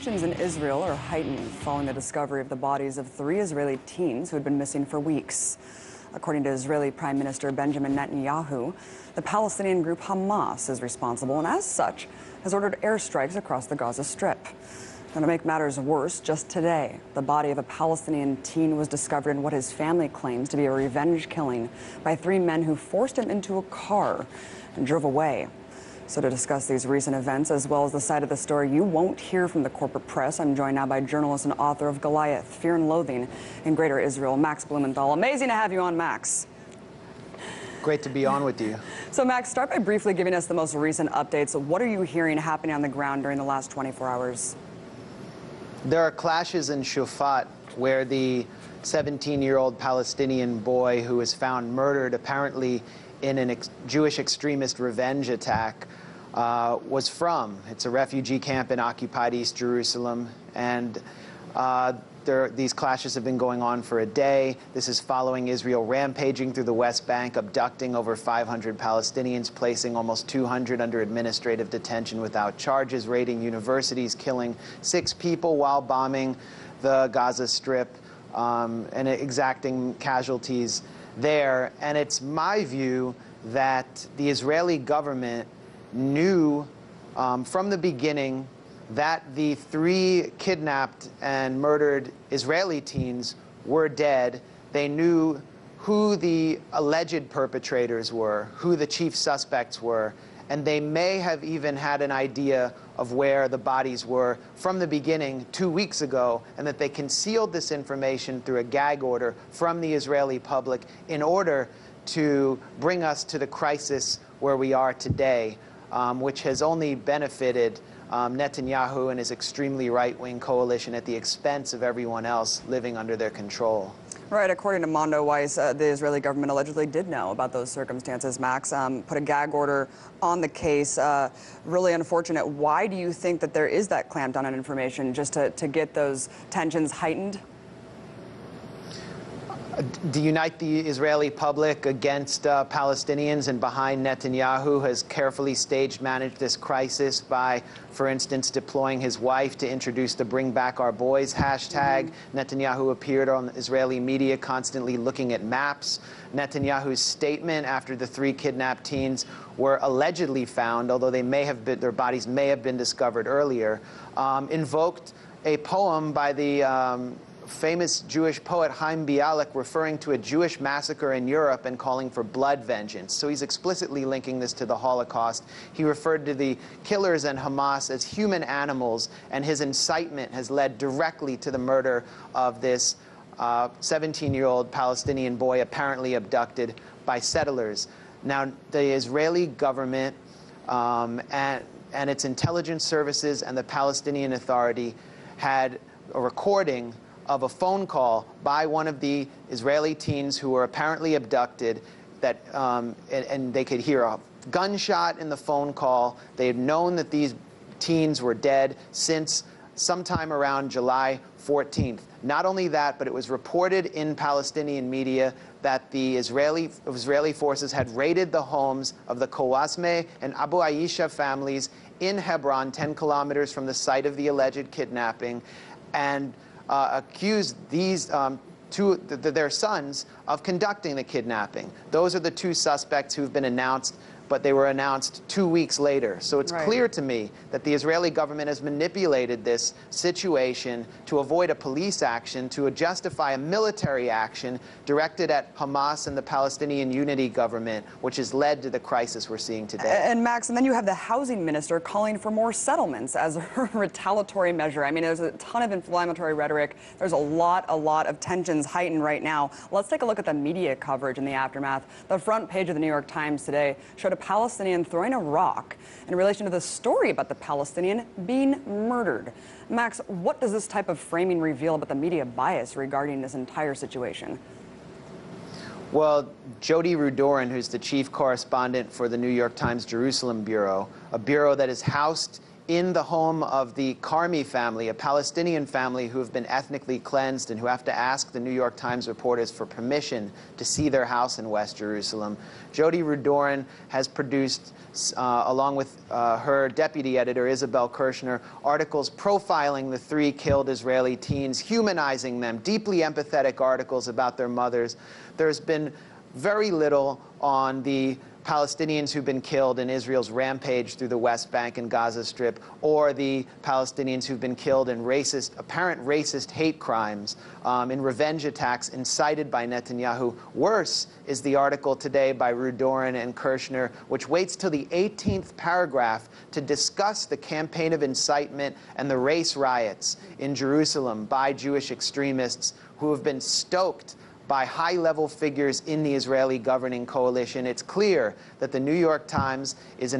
Tensions in Israel are heightened following the discovery of the bodies of 3 Israeli teens who had been missing for weeks. According to Israeli Prime Minister Benjamin Netanyahu, the Palestinian group Hamas is responsible and, as such, has ordered airstrikes across the Gaza Strip. Now, to make matters worse, just today, the body of a Palestinian teen was discovered in what his family claims to be a revenge killing by 3 men who forced him into a car and drove away. So to discuss these recent events, as well as the side of the story you won't hear from the corporate press, I'm joined now by journalist and author of Goliath, Fear and Loathing in Greater Israel, Max Blumenthal. Amazing to have you on, Max. Great to be on with you. So, Max, start by briefly giving us the most recent updates. What are you hearing happening on the ground during the last 24 hours? There are clashes in Shufat where the 17-year-old Palestinian boy who was found murdered apparently in a Jewish extremist revenge attack was from. It's a refugee camp in occupied East Jerusalem, and these clashes have been going on for a day. This is following Israel rampaging through the West Bank, abducting over 500 Palestinians, placing almost 200 under administrative detention without charges, raiding universities, killing 6 people while bombing the Gaza Strip, and exacting casualties there. And it's my view that the Israeli government knew from the beginning that the 3 kidnapped and murdered Israeli teens were dead. They knew who the alleged perpetrators were, who the chief suspects were, and they may have even had an idea of where the bodies were from the beginning 2 weeks ago, and that they concealed this information through a gag order from the Israeli public in order to bring us to the crisis where we are today, which has only benefited Netanyahu and his extremely right-wing coalition at the expense of everyone else living under their control. Right. According to Mondo Weiss, the Israeli government allegedly did know about those circumstances, Max, put a gag order on the case. Really unfortunate. Why do you think that there is that clampdown on information, just to get those tensions heightened? To unite the Israeli public against Palestinians and behind Netanyahu has carefully staged managed this crisis by, for instance, deploying his wife to introduce the Bring Back Our Boys hashtag. Netanyahu appeared on Israeli media constantly looking at maps. Netanyahu's statement after the 3 kidnapped teens were allegedly found, although they may have been, their bodies may have been discovered earlier, invoked a poem by the famous Jewish poet Chaim Bialik referring to a Jewish massacre in Europe and calling for blood vengeance. So he's explicitly linking this to the Holocaust. He referred to the killers and Hamas as human animals, and his incitement has led directly to the murder of this 17-year-old Palestinian boy apparently abducted by settlers. Now, the Israeli government and its intelligence services and the Palestinian Authority had a recording of a phone call by one of the Israeli teens who were apparently abducted, that and they could hear a gunshot in the phone call. They had known that these teens were dead since sometime around July 14th. Not only that, but it was reported in Palestinian media that the Israeli forces had raided the homes of the Kawasme and Abu Aisha families in Hebron, 10 kilometers from the site of the alleged kidnapping, and accused these their sons of conducting the kidnapping. Those are the 2 suspects who've been announced, but they were announced 2 weeks later. So it's clear to me that the Israeli government has manipulated this situation to avoid a police action, to justify a military action directed at Hamas and the Palestinian Unity government, which has led to the crisis we're seeing today. And Max, and then you have the housing minister calling for more settlements as a retaliatory measure. I mean, there's a ton of inflammatory rhetoric. There's a lot of tensions heightened right now. Let's take a look at the media coverage in the aftermath. The front page of the New York Times today showed a Palestinian throwing a rock in relation to the story about the Palestinian being murdered. Max, what does this type of framing reveal about the media bias regarding this entire situation? Well, Jody Rudorin, who's the chief correspondent for the New York Times Jerusalem Bureau, a bureau that is housed in the home of the Karmi family, a Palestinian family who have been ethnically cleansed and who have to ask the New York Times reporters for permission to see their house in West Jerusalem. Jody Rudorin has produced, along with her deputy editor, Isabel Kirshner, articles profiling the 3 killed Israeli teens, humanizing them, deeply empathetic articles about their mothers. There's been very little on the Palestinians who've been killed in Israel's rampage through the West Bank and Gaza Strip, or the Palestinians who've been killed in apparent racist hate crimes, in revenge attacks incited by Netanyahu. Worse is the article today by Rudorin and Kirshner, which waits till the 18th paragraph to discuss the campaign of incitement and the race riots in Jerusalem by Jewish extremists who have been stoked by high-level figures in the Israeli governing coalition. It's clear that the New York Times is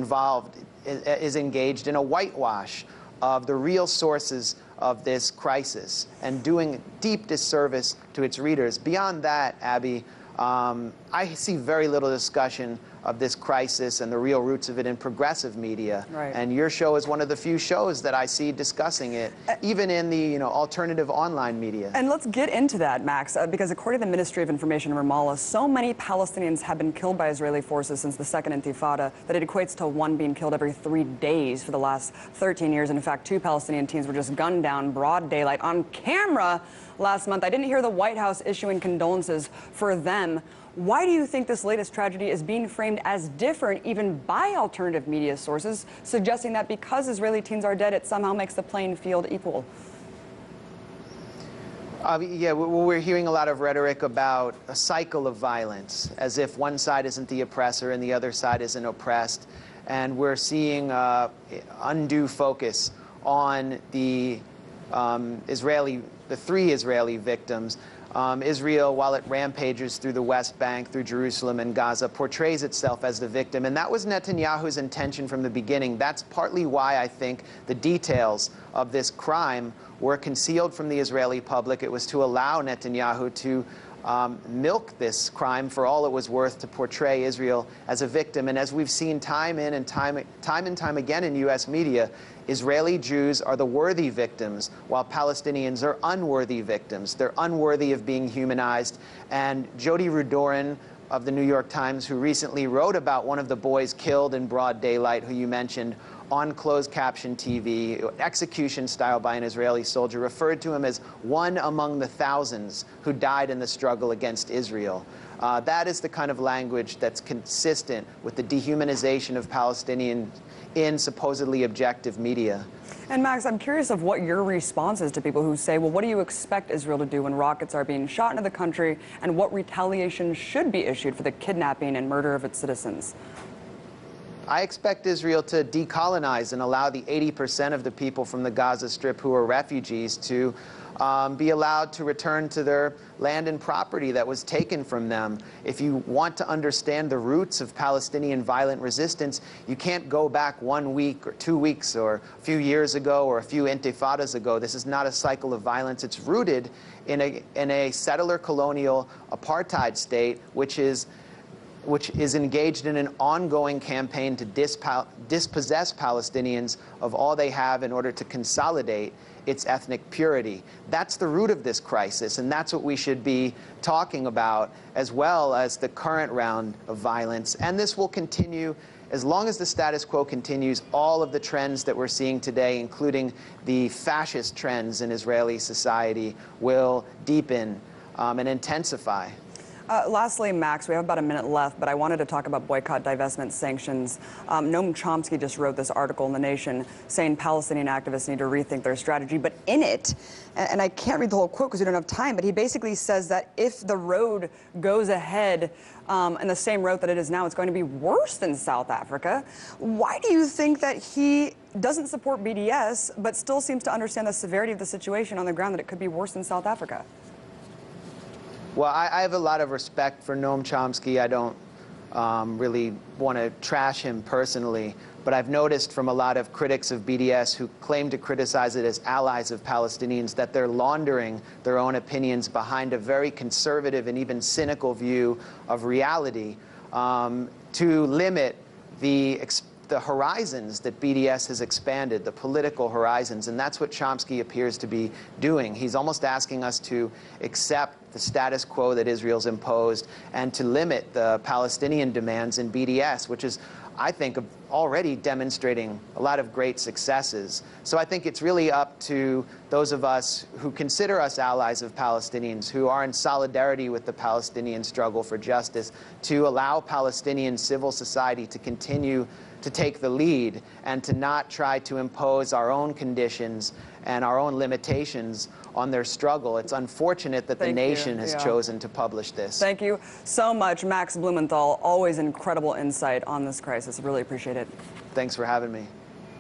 engaged in a whitewash of the real sources of this crisis and doing deep disservice to its readers. Beyond that, Abby, I see very little discussion of this crisis and the real roots of it in progressive media. Right. And your show is one of the few shows that I see discussing it, even in the alternative online media. And let's get into that, Max, because according to the Ministry of Information in Ramallah, so many Palestinians have been killed by Israeli forces since the Second Intifada that it equates to 1 being killed every 3 days for the last 13 years. And in fact, 2 Palestinian teens were just gunned down broad daylight on camera last month. I didn't hear the White House issuing condolences for them. Why do you think this latest tragedy is being framed as different, even by alternative media sources, suggesting that because Israeli teens are dead, it somehow makes the playing field equal? Yeah, we're hearing a lot of rhetoric about a cycle of violence, as if one side isn't the oppressor and the other side isn't oppressed. And we're seeing undue focus on the 3 Israeli victims. Israel, while it rampages through the West Bank, through Jerusalem and Gaza, portrays itself as the victim. And that was Netanyahu's intention from the beginning. That's partly why I think the details of this crime were concealed from the Israeli public. It was to allow Netanyahu to milk this crime for all it was worth, to portray Israel as a victim. And as we've seen time and time again in U.S. media, Israeli Jews are the worthy victims, while Palestinians are unworthy victims. They're unworthy of being humanized. And Jody Rudorin of the New York Times, who recently wrote about one of the boys killed in broad daylight, who you mentioned, on closed caption TV, execution style by an Israeli soldier, referred to him as one among the thousands who died in the struggle against Israel. That is the kind of language that's consistent with the dehumanization of Palestinians in supposedly objective media. And Max, I'm curious of what your response is to people who say, well, what do you expect Israel to do when rockets are being shot into the country, and what retaliation should be issued for the kidnapping and murder of its citizens? I expect Israel to decolonize and allow the 80% of the people from the Gaza Strip who are refugees to be allowed to return to their land and property that was taken from them. If you want to understand the roots of Palestinian violent resistance, you can't go back 1 week or 2 weeks or a few years ago or a few intifadas ago. This is not a cycle of violence. It's rooted in a settler colonial apartheid state, which is engaged in an ongoing campaign to dispossess Palestinians of all they have in order to consolidate its ethnic purity. That's the root of this crisis, and that's what we should be talking about, as well as the current round of violence. And this will continue as long as the status quo continues. All of the trends that we're seeing today, including the fascist trends in Israeli society, will deepen and intensify. Lastly, Max, we have about a minute left, but I wanted to talk about boycott, divestment, sanctions. Noam Chomsky just wrote this article in The Nation saying Palestinian activists need to rethink their strategy. But in it, and I can't read the whole quote because we don't have time, but he basically says that if the road goes ahead in the same route that it is now, it's going to be worse than South Africa. Why do you think that he doesn't support BDS, but still seems to understand the severity of the situation on the ground, that it could be worse than South Africa? Well, I have a lot of respect for Noam Chomsky. I don't really want to trash him personally, but I've noticed from a lot of critics of BDS who claim to criticize it as allies of Palestinians that they're laundering their own opinions behind a very conservative and even cynical view of reality to limit the the horizons that BDS has expanded, the political horizons, and that's what Chomsky appears to be doing. He's almost asking us to accept the status quo that Israel's imposed and to limit the Palestinian demands in BDS, which is, I think, already demonstrating a lot of great successes. So I think it's really up to those of us who consider us allies of Palestinians, who are in solidarity with the Palestinian struggle for justice, to allow Palestinian civil society to continue to take the lead and to not try to impose our own conditions and our own limitations on their struggle. It's unfortunate that the nation has chosen to publish this. Thank you so much, Max Blumenthal. Always incredible insight on this crisis. Really appreciate it. Thanks for having me.